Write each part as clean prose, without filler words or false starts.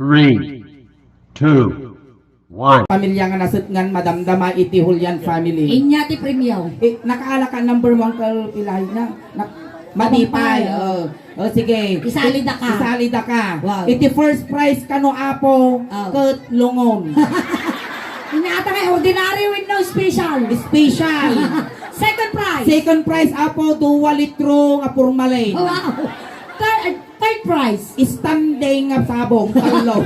3, 2, 1. Pamilya nga nasutngan madamdama iti Julian family. Inya ti premium. Nakaala ka number 1 kal pilay na. Matipay. Sige. Isalida ka. Isalida ka. Wow. Iti first prize kano apo ket lungon. Inya ata kay ordinary with no special. Special. Second prize. Second prize apo 2 litro nga purmalay. Oh, wow. Third prize. Standing nga sabong talo.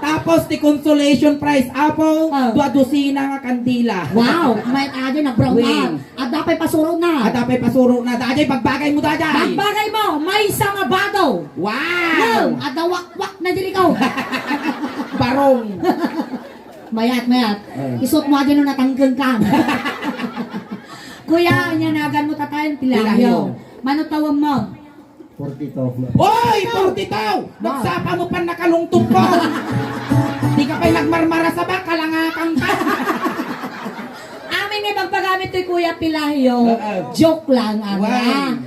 Tapos ti consolation prize apo 2 dosina nga kandila. Wow, may ado na brown Wing. na. At dapat pasuro na. At apay pasuro na dajay pagbagay mo dajay. Magbagay mo, may isang abado. Wow. At wak-wak na diri ko. Barong. Mayat. Isot mo adyo nung natanggang ka. Kuya, nyanagan mo tatayan pilahyo. Manutawang mo. 42. Oy, 40 taw! Nagsapa mo pa nakalungtong po! Di ka pa'y nagmarmara sa baka, langakang ka! Amin nga pagpagamit to'y Kuya Pilahyo, joke lang Wow.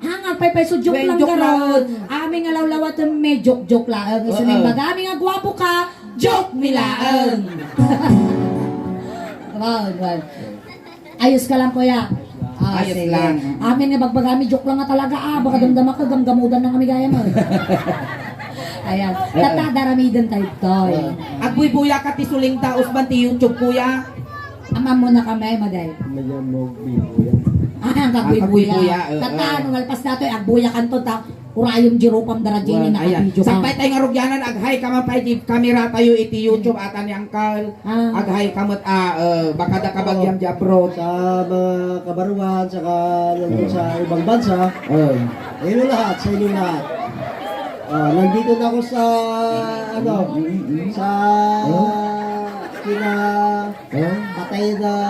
Hangang pay so joke lang Joke karon. lang. Amin nga lawlawat may joke lang. Iso na yung baga, amin nga gwapo ka, joke nilaang. Wow. Ayos ka lang Kuya. Ayos Sige. lang. Amin nga bagbagami, joke lang nga talaga. Baka damdama ka, gamgamudan ng kami gaya mo. Ayan. Tatadaramidin tayo toy. Agbuy-buya ka ti suling taos ba ti YouTube kuya? Ama mo na kami, Maday. Medyo mo bibuya. Ang Agbuy-buya, kagbuy-buya. Tata, nung alpas na ito, agbuya kanto ta. Urayong jirupang darajini na Ayan. kabidyo ka. Sampay tayo nga rugyanan, aghay ka mapay di kamera tayo iti YouTube at ani angkal. Aghay kamot baka da kabagyam di abroad. Sa mga kabaruan, saka nandun sa ibang bansa, ayun lahat, sa inyo lahat. Nandito na ako sa, sa patay na,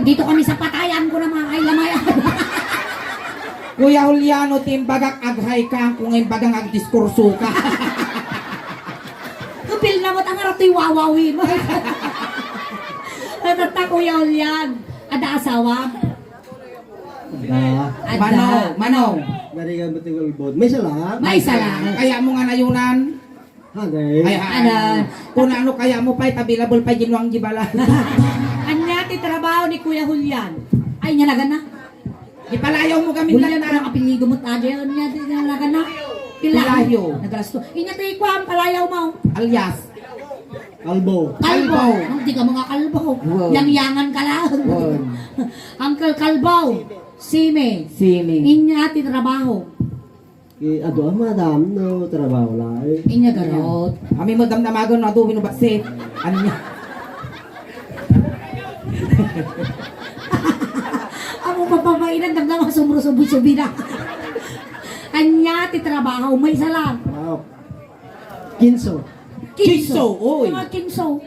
Dito kami sa patayan ko na mga kailamayan. Kuya Juliano timbagak aghay ka kung imbagang agdiskurso ka. Kapil na mo ang harap to'y wawawi mo. Natata Kuya Julian. Ada asawa? Ada. Manaw. narigan mo tinggal bod. May sala? May sala. Kaya mo nga nayunan. Hagay. Ay, Ano? kung ano kaya mo pa'y tabilabol pa ginwang jibala. Anya ti trabaho ni Kuya Julian. Ay nyalagan na. Ipalayaw mo kami Julian lang ang apelido mo tayo. Anya ti nyalagan na. Pilahyo. Nagalasto. Inya ti kwam palayaw mo. alias. Kalbo. Kalbo. Hindi ka mga kalbo. Wow. Yang-yangan ka lang. Wow. Uncle Kalbo. Sime. Sini. Inya ti trabaho. Ado ang madam no trabaho la. Inya garot. Kami mo damdamagon na ito binubasit. Anya. Ako papapainan damdama sumrusubi-subi na. Anya ti trabaho may isa lang. Kinso. Kinso, oy. Mga kinso.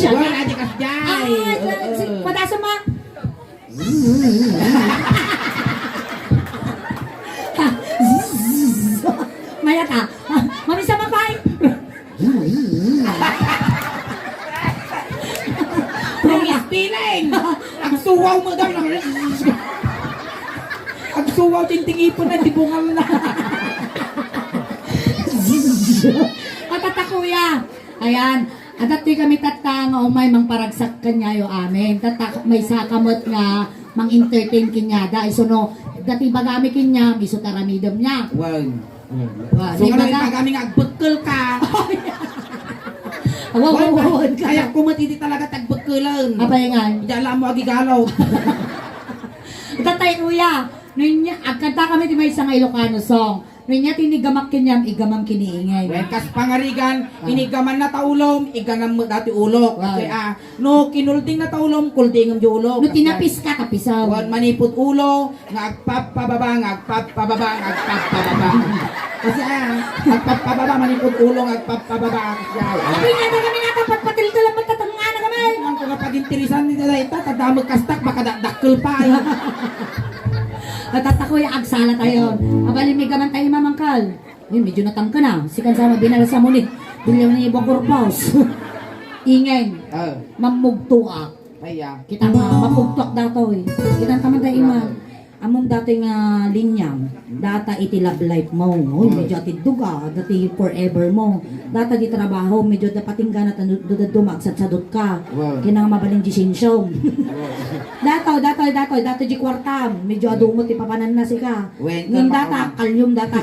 Wala na di kasjay. Padasa ma. Maya ka. Mamisa mapay. Promise feeling. Ang suwaw mo daw. Ang suwaw tintingipon na dibungal na. Atata kuya. Ayan. Atati kami tata nga umay mang paragsak kanya yo amin. Tata may sakamot nga mang entertain kinya da isuno dati bagami kinya biso taramidom niya. Wow. So So nga kami nga agbekkel ka. Wow. Kaya kumatiti talaga tagbekkelan. Apa yan? Hindi alam mo agigalaw. Tatay kuya. Nunya agkanta kami ti may isang Ilocano song. Nunya tinigamak kinyam igamam kiniingay. Well, kas pangarigan, inigaman na taulom, iganam mo dati ulok. Wow. Kasi no, kinulding na taulom, kulding ang ulok. No tinapis ka tapisaw. Wan manipot ulo, nga agpapababa, nga agpapababa, nga agpapababa. Kasi agpapababa, manipot ulo, nga agpapababa. Sabi nga na kami natapat patilto lang magtatanga na kami. Ang kapag-intirisan nito na ito, tadamag kastak, baka dakkel pa. Natatakoy agsala tayo. Abalimig ka man tayo mamangkal. Ay, medyo natangka na. Sikan sama binala sa munit. Bilyaw na ibang kurpaus. Ingay. Mamugtuak. Kaya. Kita nga, mamugtuak dato eh. Kita naman tayo iman. among dati nga linyam, data iti love life mo. Uy, medyo ati duga, dati forever mo. Data di trabaho, medyo dapating ka na dumagsat sa dot ka. Kinang mabaling jisinsyong. Dato di kwartam, medyo adumot ipapanan na si ka. Ngin data, kalyum. Data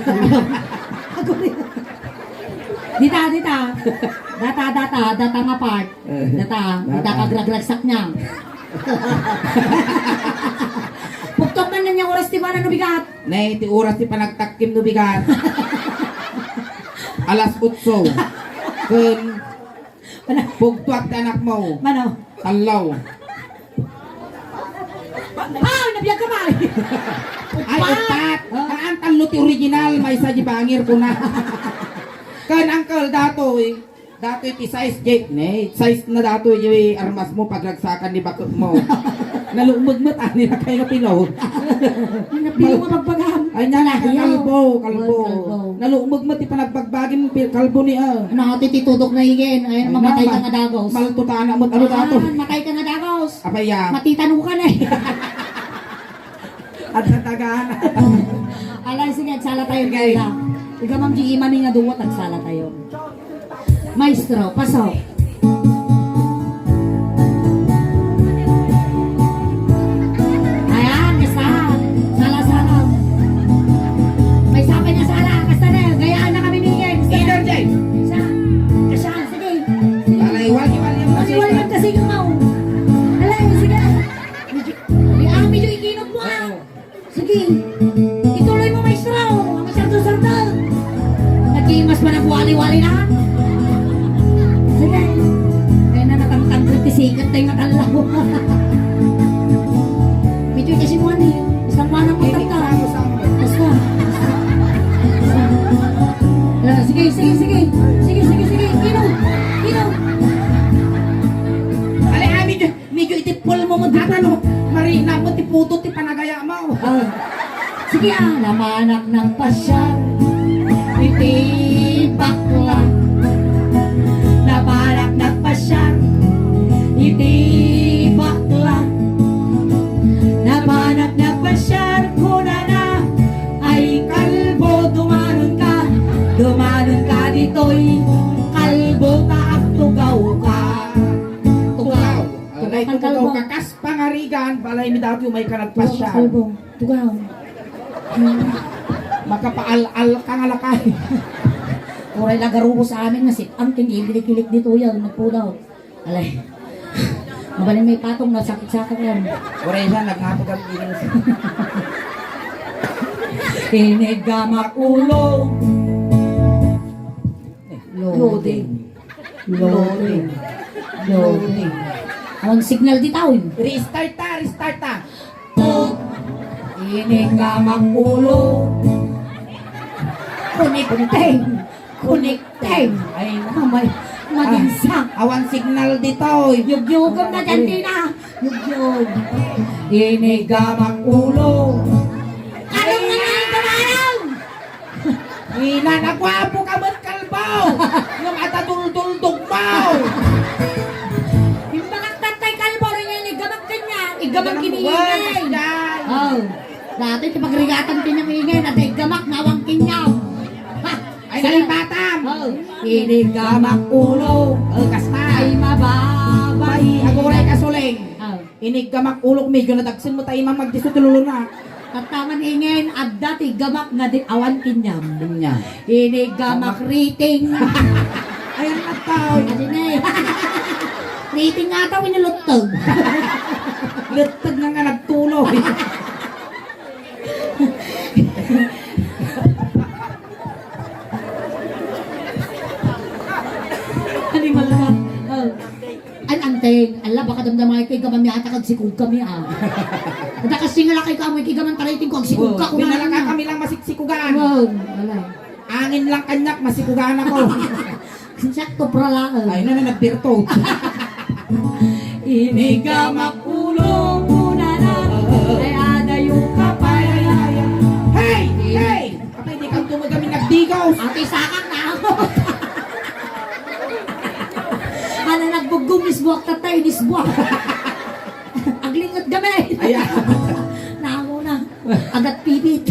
nga part. Data kagragragsak niya. Pugtok man na niya oras ti ba na bigat? Nay, ti oras ti panagtakkim no bigat. Alas 8. Kun pugtuat ti anak mo. Mano? Talaw. Ah, nabiyag ka ba? Ay, upat. Kaan talo ti original, may sa bangir ko na. Kan uncle datoy. Datoy ti size Jake, ne? Size na datoy yung armas mo paglagsakan ni bakot mo. Nalumagmat ani na kayo pilaw. Napilo mo pagpagam. Ay na kalbo. Nalumagmat ti panagbagbagin kalbo ni Ano, titutudok na higin. Ay, mamatay ka nga dagos. Maltutaan mo ano dato. Matay ka nga dagos. Apaya. Matitano ka na eh. At natagaan. Alay, sige, agsala tayo gaya. Ikaw ma'am G. Imani nga duwat, agsala tayo. Maestro, pasok. Ayan, kasta. Sala. May sapay na sala. Kasta na, gayaan na kami ningin. Either Jay. Kasa, sige. Wali yung Wala yan kasi yung mau. Alay, sige. Medyo ikinog mo ah. Sige. Ituloy mo, maestro. Ang sardo-sardo. Nagkimas pa nagwali-wali na. Sige. Kaya na natangtang sikat tayo nakalaw. Medyo kasi mo ano eh. Isang manang matangka. Basta. Sige. Ale, medyo itipol mo ano, marina mo, tiputo, ti panagaya mo. Sige lamanak ng pasya. Itibak lang. Lamanak ng pasya. Itibak lang. Lamanak ng pasya. Kuna na ay kalbo. Dumanon ka dito'y kalbo ka at tugaw ka. Tugaw. Alay, tugaw kakas pangarigan, balay mi dati may kanagpasya. Tugaw. Makapaal-al ka nga lakay. Oray lagarubo sa amin nga sit-ang kilik-kilik dito yan, nagpudaw. Alay. Mabalin may patong na sakit-sakit yan. Oray siya, nagnapag ang inis. Tinigamak ulo. Loading. Ang signal di tawin. Restart ta. Tinigamak ulo. Kunik-teng. Ay, namay. Maginsang. Awan signal dito. Yugyugam na dyan din ah. Yugyug. Tinigamak ulo. Anong nangyay ka manang? Ina, nagwapo ka ba't kalbaw? Yung atadul-dul-dug mo. Yung mga tatay kalbo rin yan, igamak ganyan. Igamak kiniingay. Oh, dati pagrigatan pinamingay na igamak nawang kinyaw. Ay, nalipatam. Oh, inigamak ulo. Kasta. Ay mababay. Aguray ka suling. Oh, Iniggamak ulok medyo nadagsin mo tayo magdisutululo na. tataman ingin, agda tigamak nga di awan kinyam. Nya. Inigamak rating. Ayan na tao. Adi na eh. Rating nga tawin niya lutog. Lutag na nga nagtuloy. Animal ka. Oh. Anteng, ala baka damdamay kay gaman mi ata kag sikug kami ah. Ada kasi nga lakay ka mo kay gaman tarating ko ag sikug ka kuna Binalaka kami lang masiksikugaan. Wow, wala. Angin lang kanyak masikugaan ako. Sakto pra lang. Ay na nagpirto. Inigamak ulo muna na. Ay ada yung kapay. Hey! Kapag di kang tumagami nagdigaw. Ate sakak na ako. Ano nagbugong isbuak tatay isbuak. Aglingot gamay. Ayan. Nako na. Agat pipit.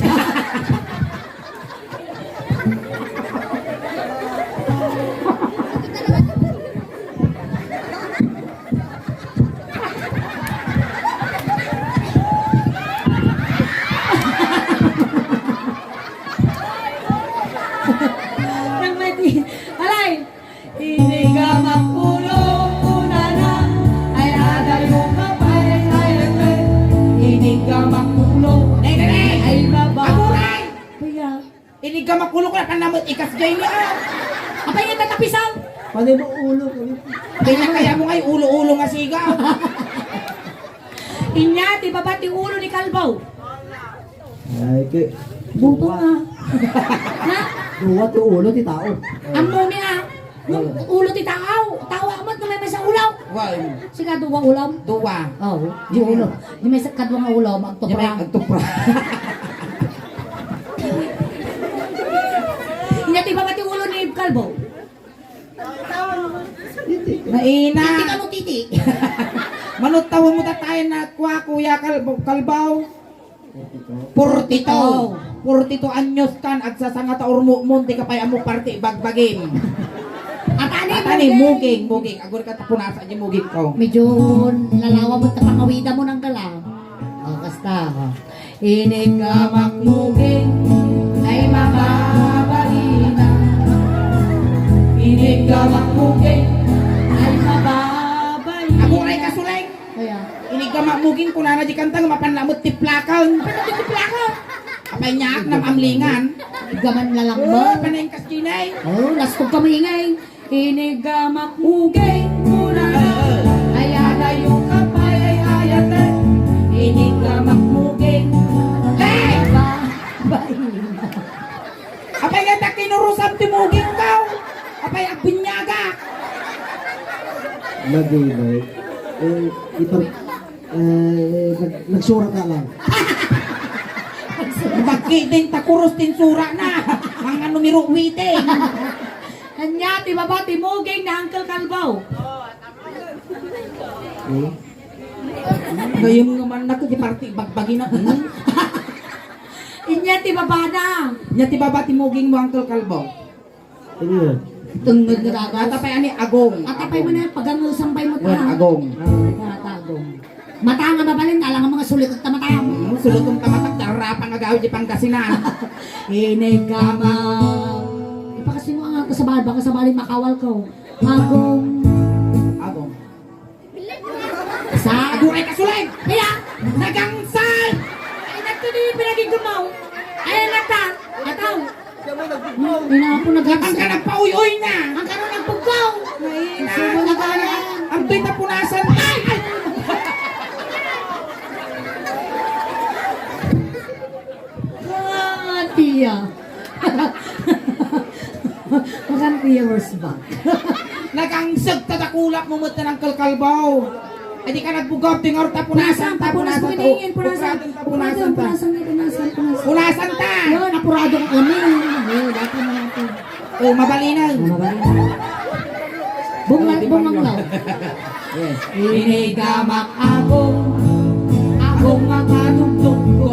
Nang mati. Alay! Hindi ka makulong una na ay adayo ka pa ay hindi ka makulong ay baba. Aguray! Kaya, Inig ka makulo ko na panamot ikas gay niya. apa yung tatapisaw? Panay mo ulo kami. Kaya mo ngay ulo-ulo nga sigaw. Inya, di ba ba ti ulo ni Kalbaw? Ay, Buto nga. Na? duwa ti ulo ti tao. Ang mumi ah. Yung ulo ti tao. Tawa amat na may sa ulaw. Wow. Sige, duwa ulam. Duwa. Oh, di ulo. Di may sa kadwa nga ulam. Ang Di ba tuprang. ang tupra? Inya, di ba ba ti ulo ni Kalbaw? Naina. Titi ka mo titi. Manot tawa mo ta tayo na kuha kuya kalbaw. 42 anyos kan agsasanga ta urmo monte ka pay amo party bagbagin. Atani muging agor ka tapunasa di muging ko. Medyo lalawa mo ta pangawida mo ng kala. Oh, kasta. Inig ka makmuging ay mababalina. Inig ka makmuging ay mababalina. Aguray ka suleng. Kaya, Inig ka mamuging kunana di kanta nga mapanlamot tiplakan. tiplakan. Apay nyaak nam amlingan. Gaman na lang Oh, ba? panay kastinay. Oh, lastog ka maingay. Inig ka makmuging muna ay adayo ka pa ay ayatan. Inig ka makmuging ay mababalina. Apay nga ta kinurusam timuging ka. Apay agbinyaga. Nag-ibay. Nagsurat ka lang. Bagkiting takuros tin sura na. Mga numero witing. Kanya, ti baba, ti muging na Uncle Kalbaw. Ngayon naman na di party bagbagi na. Inya, ti baba na. Nya ti baba timuging mo Uncle Kalbo. Ano yun? Tungod na dagas. Atapay ani agong. Atapay mo na, pagano sampay mo Yan, ta. agong. Tagong. Mata nga babalin, alang ang mga sulit at tamatayam. Sulutong tamatak darapang agawid di Pangasinan. Inig ka ma. Ipakasi mo ang kasabal, baka sabalin makawal ko. Agong. Agong. Sa. Agong ay kasulay. Kaya, Nagangsal. ay nagtudi pinagigumaw. Ay nata. Ataw. Ina po Ang naghatang ka nagpauyoy na. Ang karoon nagpugkaw. Subo na kaya. Ang to'y tapunasan. Ay! Ay! Ah, tiya. Makan tiya worse back. Nagangsag tatakulak mo mo ng kalkalbaw. Ay di ka nagbugab tingar tapunasan. Tapunas ko piningin. Punasan. Tapunasan ta. Punasan. Punasan ta. Yun, apurado ka kami. Dati mo natin. Oh, mabalinan. Bumanglaw. Yes. Inigamak akong makadugtog ko.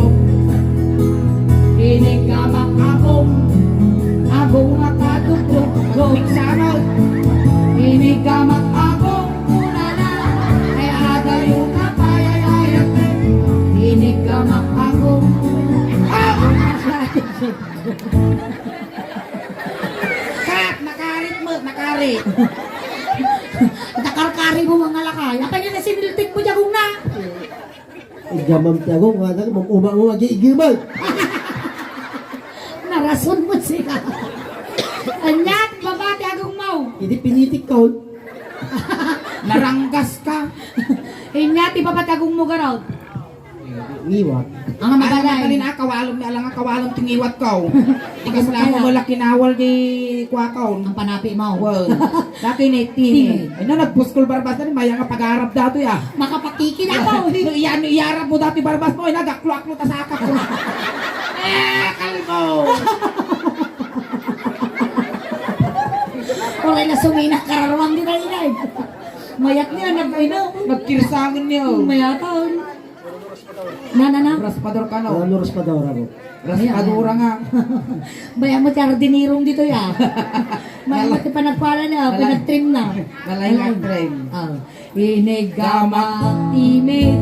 Inigamak akong makadugtog ko. Miksano. Inigamak akong unana, ay agayo ka pa ay ayat. Inigamak akong Kat, nakarit mo, nakarit. Nakarkari mo mga lakay. Apa niya na siniltik mo dyan na? Gamam ti ako, nga na, umang mo mag-iigibay. Narason mo siya. Anyat, babati agong mau. Hindi pinitik ka. Naranggas ka. Inyat, ibabati agong mo garaw. Ngiwat. Ang magalay. Kalin kawalom ni alang kawalom tingiwat ko. Di ka sila mo wala kinawal di kwakaw. Ang panapi mo. Wow. Dati ni Tini. Ay na nagpuskol barbas na maya nga pag-arap dato ya. Makapakikin ako. No iarap mo dati barbas mo. Ay nagakluak mo tasakak ko. Kalmo. Wala na sumina kararwang din ay inay. Mayat niya, nag-ino. Nagkirsangan niyo. Mayataon. Na. Raspador ka no. Ano raspadora ko? Raspadora nga. Bayan mo kardinirong dito ya. Bayan mo panagpala na, pinag-trim na. Malay nga trim. Inigamak timid,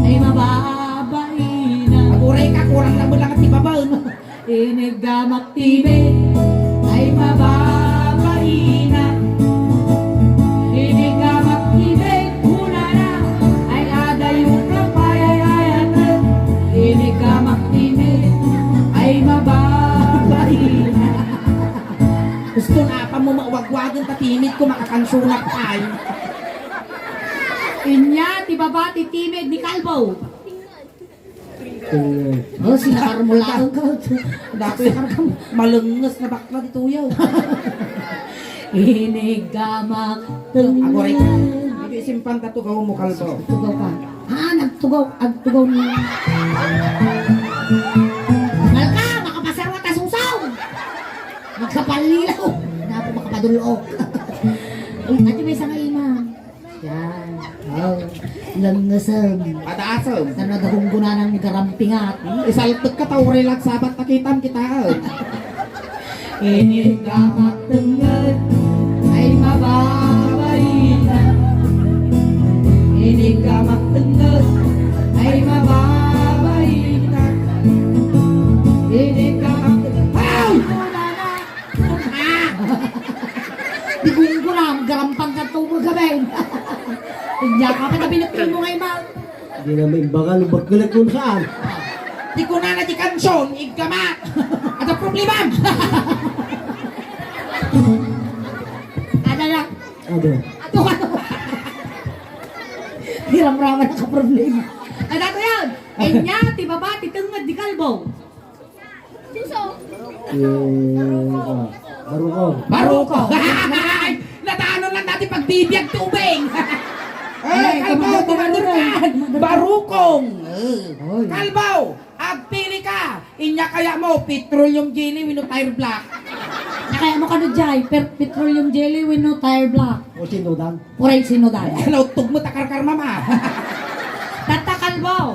ay mababain na. Aguray ka, kurang na mo lang at ibabaw. Inigamak timid, ay mababain na. Inigamak timid, una na, ay adayo ka payayayat. Inigamak timid, ay mababain na. Gusto na pa mo mawagwagan tatimid ko makakansunak ay. Inya, ti babati timid ni Kalbo. Tingnan. Oh, sinakar mo lang ka. Dati malungas na bakla dito yaw. Inigamak tung. Aguray ka. Hindi simpan ka tugaw mo kalbo. Tugaw ka. Nagtugaw. Agtugaw niya. Malka, makapasarwa ta susaw. Magkapalilaw. Napo makapadulok. Ati may isang ima. Yan. Oh, langasam. Padaasam. Tanadahong gunanan ni karampingat. Isaltog ka tawari lang sabat takitam kita. Inigamak tengad ay mababain na. Inigamak tengad ay mababain na. Inigamak tengad ay di ko na garampang ka tumul gabi. Tignan ka pa na binatrin mo ngayon, ma. Hindi na may imbangan, magkalit kung saan. Di ko na di kansyon, igama. Ada problema. Ano na? Ano? Ato ka to. Hiram-raman na ka problema. Ano ko yan? Enya, ti baba, ti tungad, di kalbo. Barukong. Baruko. Nataanon lang natin pagbibiyag tubig. Kalbaw, tumadurkan. Barukong. Kalbaw, agpili ka. Inya kaya mo, petroleum jelly with no tire black. Kaya mo ka na jay, petroleum jelly with no tire black. O sinudan. Puray sinodan. Hello, tug mo takarkar mama. Tatakalbaw.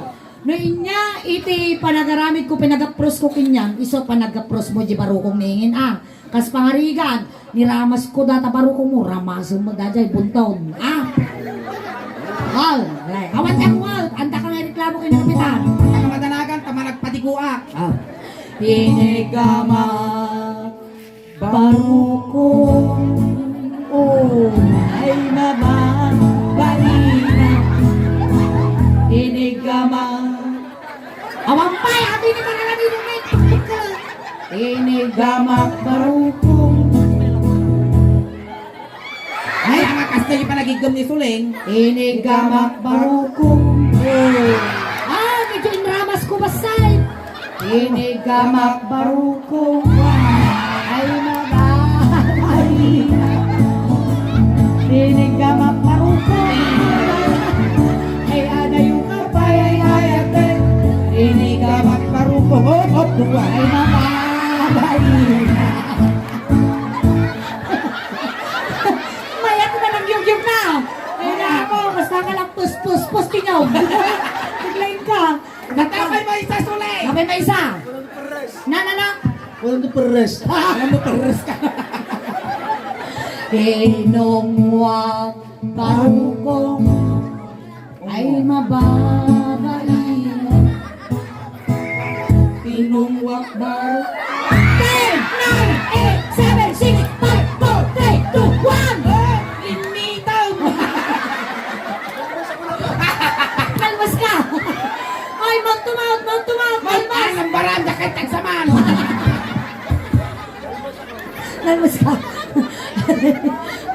No inya, iti panagaramid ko, pinagapros ko kinyang, iso panagapros mo, di barukong ningin kas pangarigan, niramas ko data barukong mo, ramasin mo dajay, bunton, awat ang wal, anda ka nga reklamo kinakapitan. Ang madanagan, tama nagpadiguak. Pinigamak barukong ay mababarina. Pinigamak awampay, abi ni mga dito may Pinigamak barukong Ay, ang akasta yung panagigam ni Suling. Pinigamak barukong medyo inramas ko basay. Pinigamak barukong ay mababarina. Pinigamak barukong ay adayo ka pa'y ay ayatin. Pinigamak barukong ay mababarina. Mayat na lang yung na. Ay na ako, basta ka lang pus tingaw. Tiglayin ka. Natapay mo isa Suling. Kapay may isa. Na. Walang peres. Alam mo, terus ka. Pinongwang barukong ay mababain. Pinongwang barukong 10, 9, 8, 7, 6, 5, 4, 3, 2, 1. Initaw. Kalmas ka. Ay, mount to mount. Magtaan ng baranda kahit tagsaman. Kalmas ka.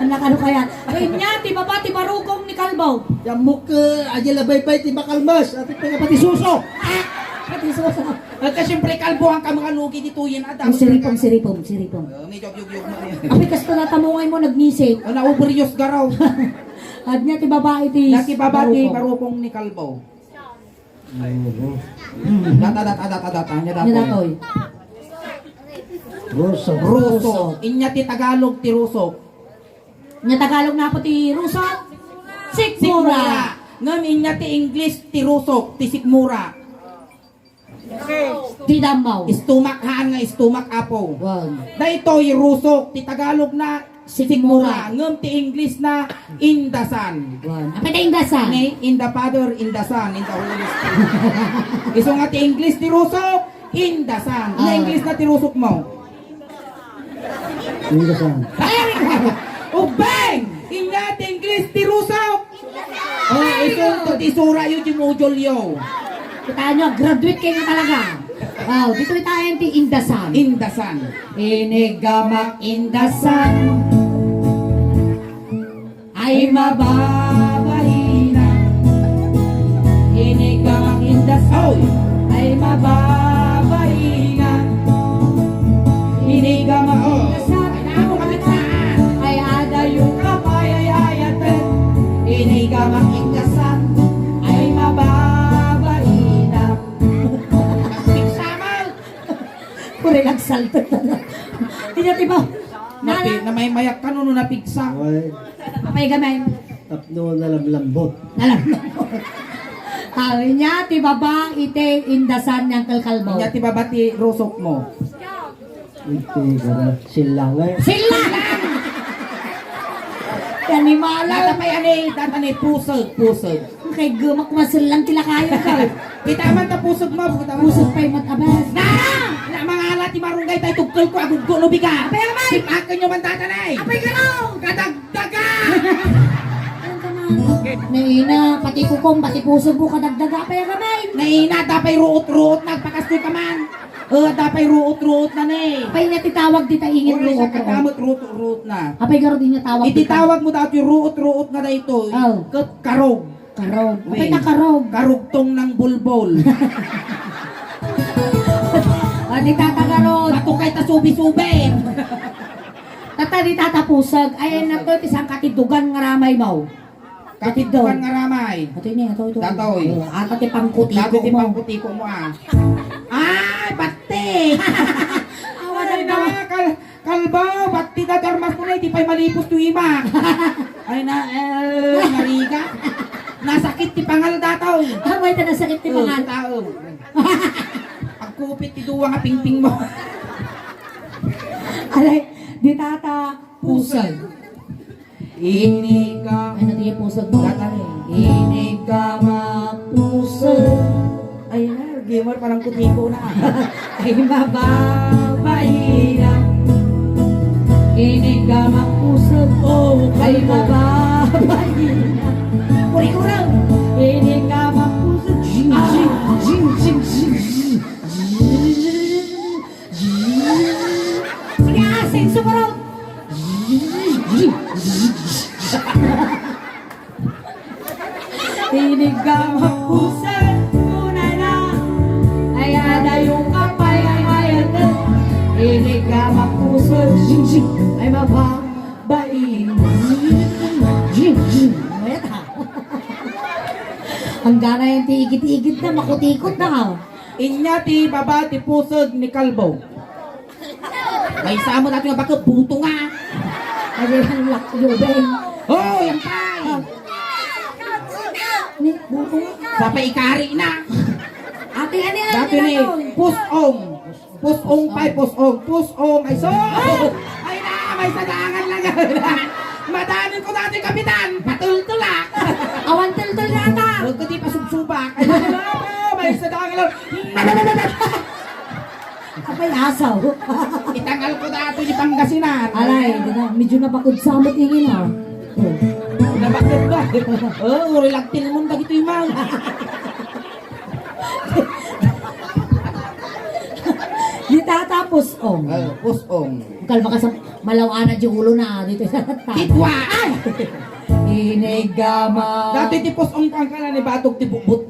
Anak, ano kaya? Ay, niya, baba, barukong ni Kalbaw. Yamuk aja labay-bay ti makalmas. At ito nga pati suso. Pati sosa. At siyempre kalbo ang kamang alugi dito yan. Ang siripong. Medyo yug mo yan. Api kas natamungay mo nagnisip. Naubrios garaw. At niya, babae ti Dati babati barukong. barukong ni Kalbo. Data niya Niya dato. datoy. Rosa. Ruso. Inya ti Tagalog ti Ruso. Niya Tagalog na po ti Rusa. Sikmura. Ngam inya ti English ti rusok ti sikmura. Di damaw. Istumak haan nga istumak apo. Wan. Daytoy rusok ti Tagalog na Sikmura. sikmura. Ngam ti English na indasan. Wan. Apa tayong dasa? Ni in the Father, in the Son, in the Holy Spirit. Iso nga ti English ti rusok, in the Son. Na English na ti rusok mo. Hindi ka saan. O bang! Inya ti English ti rusok. Oh, iso to ti sura yu ti mujolyo. Kita nyo, graduate kayo talaga. Wow, dito tayo ti indasan. In the Son. Inigamak indasan ay mababahina. Inigamak indasan ay mababahina. Inigamak indasan ay adayo kapayayayatan. Inigamak indasan ay mababahina. Piksamal! Pure nagsalto na. Tiba. Na may mayak ka no napigsa. Okay. Papay gamay. Tapno na lambot. Alam mo. Sabi niya, ti babang ite indasan niyang kalkalbo. Inya ti babati rusok mo. Ito ka silangan. Sila lang! Kanimala. Datanay pusog. Kay gumak masilang kilakayo ka. Kita man ta pusog mo. Pusot pa'y matabas. Na! Na mga alat ti marunggay tayo tugkol ko agug gulo biga. Apay naman! Sipakan nyo man tatanay. Apay ka lang! Kadagdaga! Anong ka man? Naina, pati kukom, pati pusog ko kadagdaga. Apay gamay. Naina, tapay ruot-ruot, nagpakastoy ka man. Tapay ruot-ruot na ne. Apay na titawag di taingin Uri siya ruot. katamot ruot-ruot na. Apay garo din niya tawag. Ititawag mo dati ruot-ruot na dito. Oh. Karog. Karog. Apay Wait. na karog. Karugtong ng bulbol. Di tata karog. Matukay ta subi-subi. Tata di tata pusag. Ayan na to, isang katidugan nga ramay mo. Katituan nga ramay. Ito yun, ito. Datoy. Ata ti pangkutiko Dati ti mo. pangkutiko mo ah. Ay, bati! Awan Ay na na, kalbaw, bati na darmas mo na, di pa'y malipos tu ima. Ay na, mariga. Nasakit ti pangal dataw. Amay ta nasakit ti mga tao. Pagkupit ti duwa nga pingping mo. alay, di tata pusag. Iniga. Ano di pusag mo? Tatari. Iniga mapusag. Ay na, gamer parang kutiko na. Ay mababayi na. Iniga mapusag. Oh, Ay mababayi na. Puri ko raw. Iniga mapusag. Jing, jing, jing, jing, jing, jing. Sige, asing sumarot. Iniga mapusag. Una na. Ay ada yung kapay ay mayatan. Iniga mapusag. Jing, jing. Ay mababain. Jing, jing. Mayata. Ang gana yung tiigit-igit na, makutikot na. Inya ti baba ti pusog ni kalbo. May samo natin nga baka buto nga. Ay, ang lakyo, Oh, yan pay. Ni, buto. Sa paikari na. Ate, ano yan? Dati ni pusong. Pusong pay, pusong. Pusong. Ay so. Ay na, may sadangan lang. Madanin ko dati kapitan. Patultulak. Awan tul-tul na ata. Huwag ko di pasubsubak. Ay na, may sadangan lang. Apay asaw. Itangal ko dati ni Pangasinan. Alay, di na, medyo napakod samot yung ina. Nabakit ba? Oh, relaktin mo dagito yung mga. Di tatapos, oh. Pusong. Kalma ka sa malawana di ulo na dito sa tata. Kitwa! Ay! Inigama. Dati ti pusong kang kala ni Batog ti buto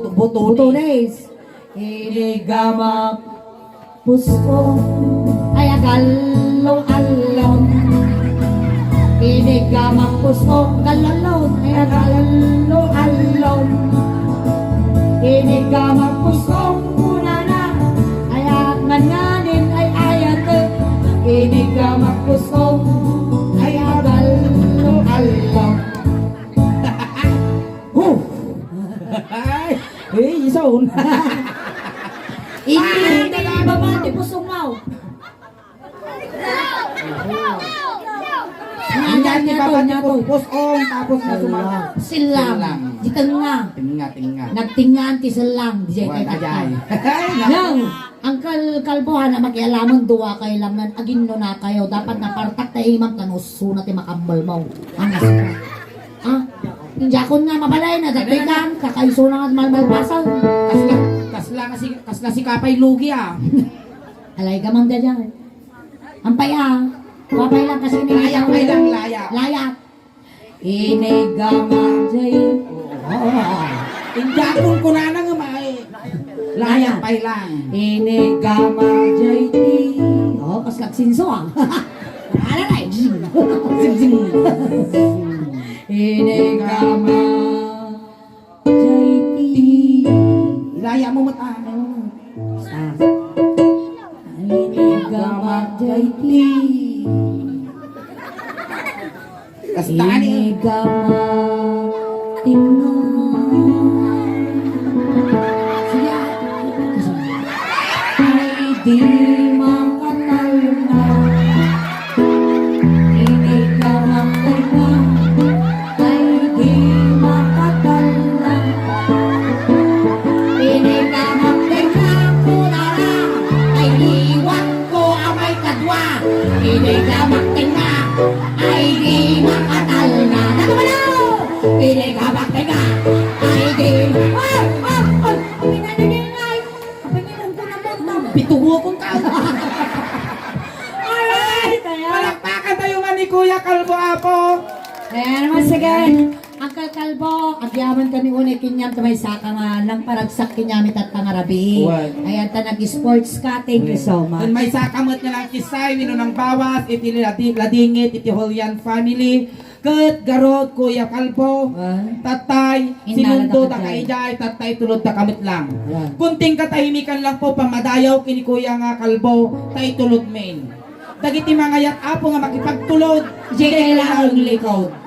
Butones. Inigama. Pusko. Ay agalong alon. Inigama pusko. Galalon. Ay agalong alon. Inigama pusko. Una na. Ay nganganin ay ayate. Inigama pusko. Ay agalong alon. Ay, ison. Hindi babati pusong mau. Ingat ni Nya Babat to. pusong tapos na sumala. Silang. Di nga. Tinga. Nagtingan ti silang. Di Wala ajay. Yang, ang kalbohan na makialamon duwa kayo lang nan agin no na kayo. Dapat napartak tayo imang kanusuna ti makambal mo. Angas ka. Ah, injakon nga mabalay na dagdagan kakaiso na nga malmalpasan. Kasla si Kapay Lugi ah. Alay ka mang dadyan. Ampay ah. Kapay lang kasi Layak may lang layak. Layak. Inigama jay. Injakon ko na nga may. Layak pay lang. Inigama jay ti. Oh, kaslag sinso ah. Ala na eh. Zing. Inigama jay ti. Layak mo mata. Inigama jay ti. Kastani. Inigama tingnan. Siya. Ay di makatalungan. Inigama tingnan. Ay di makatalungan. Inigama tingnan ko na lang. Ay iwan ko amay kadwa. Inigama tingnan. Ay di makatalungan. Ano ba na? Inigama tingnan. Ay di. Ay! Pinanagingay. Panginoon ko na mo. Pitubo kong tao. Alright! Kaya. Palakpakan tayo man ni Kuya Kalbo Apo. Ayan naman sige. Uncle Kalbo, agyaman kami unay kinyam tamay saka nga lang paragsak kinyamit at pangarabi. Wow. Ayan ta nag-sports ka. Thank you so much. Kung may sakamot na lang kisay, wino ng bawas, iti ladingit, iti Holian family, kat garot, Kuya Kalbo, tatay, sinundo Inalada ta ka dyan. kaijay, tatay tulod ta kamit lang. Ayan. Kunting katahimikan lang po, pamadayaw kini Kuya nga Kalbo, tay tulod main. Dagiti mga yat apo nga makipagtulod, Jay lang ang likod.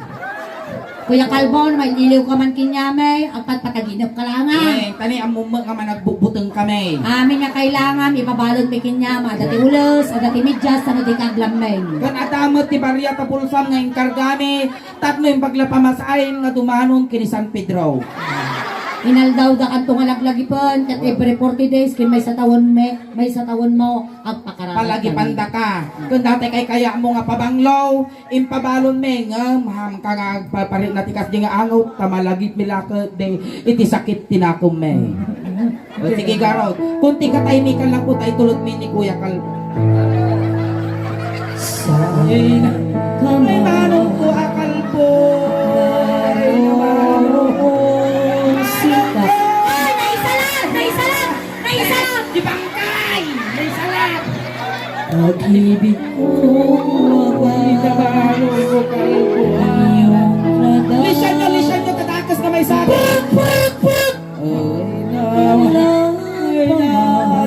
Kuya Kalbo, may liliw ka man kinyamay, ang patpataginap ka lang nga. Tani ang mumang nga man nagbubuteng kami. Amin nga kailangan, ipabalot may kinyama, dati ulos, dati medyas, ano di kaglamen. Kan adamot ti Barya Tapulsam nga inkargami, tatlo yung paglapamasain nga dumanon kini San Pedro. Inaldaw da kanto nga laglagipon, kat every 40 days, kin may sa tawon mo, ang pakarami. Palagi panda ka. Kung dati kay kaya mo nga pabanglaw, impabalon me nga maham ka nga paparit na tikas di nga angaw, tamalagip mila ka de iti sakit tinakom me. O, sige garot, kunti ka tahimikan lang po tayo tulad me ni Kuya Kalbo. Ay, may manong ko akalbo. Ay, manong ko. Naisalang! Di bangkay! May salat! Pag-ibig ko, Ay, namanong ko kalbo. Lisyan nyo, tatakas na may salat. Ay na,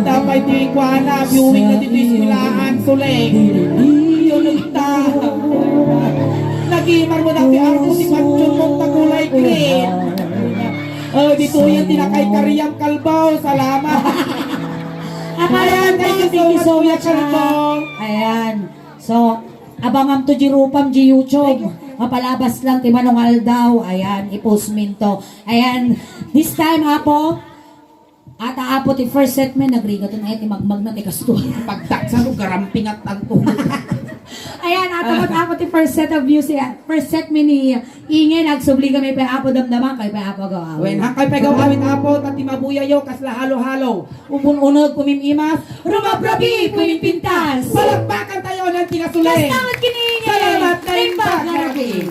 dapat di ko na, viewing na dito ismilaan, suling. Yun nagta. Nag-iimar mo dati arko si Panchon mong takulay green. Oh, dito yan tinakay Kariyang Kalbaw. Salamat. Ayan, thank you so much, Kuya Kalbo. Ayan. So, abangam to jirupam di YouTube. Mapalabas lang ti Manong Aldaw. Ayan, i-post min to. Ayan, this time apo, ata apo ti first set men nagriga to na ti magmag na ti kasto. Pagtaksa ko, garamping at tanto. Ayan, ato ti first set of music. First set mini ingay nagsubli kami pa apo damdaman kay pa apo gaw. Wen, hangkay pegaw awit apo, tati mabuyayo, kasla halo-halo. Umun-unod, pumimimas, rumabrabi, pumipintas. Palakpakan tayo ng tingasuleng. Kastamot kini. Salamat na yung pagkarating.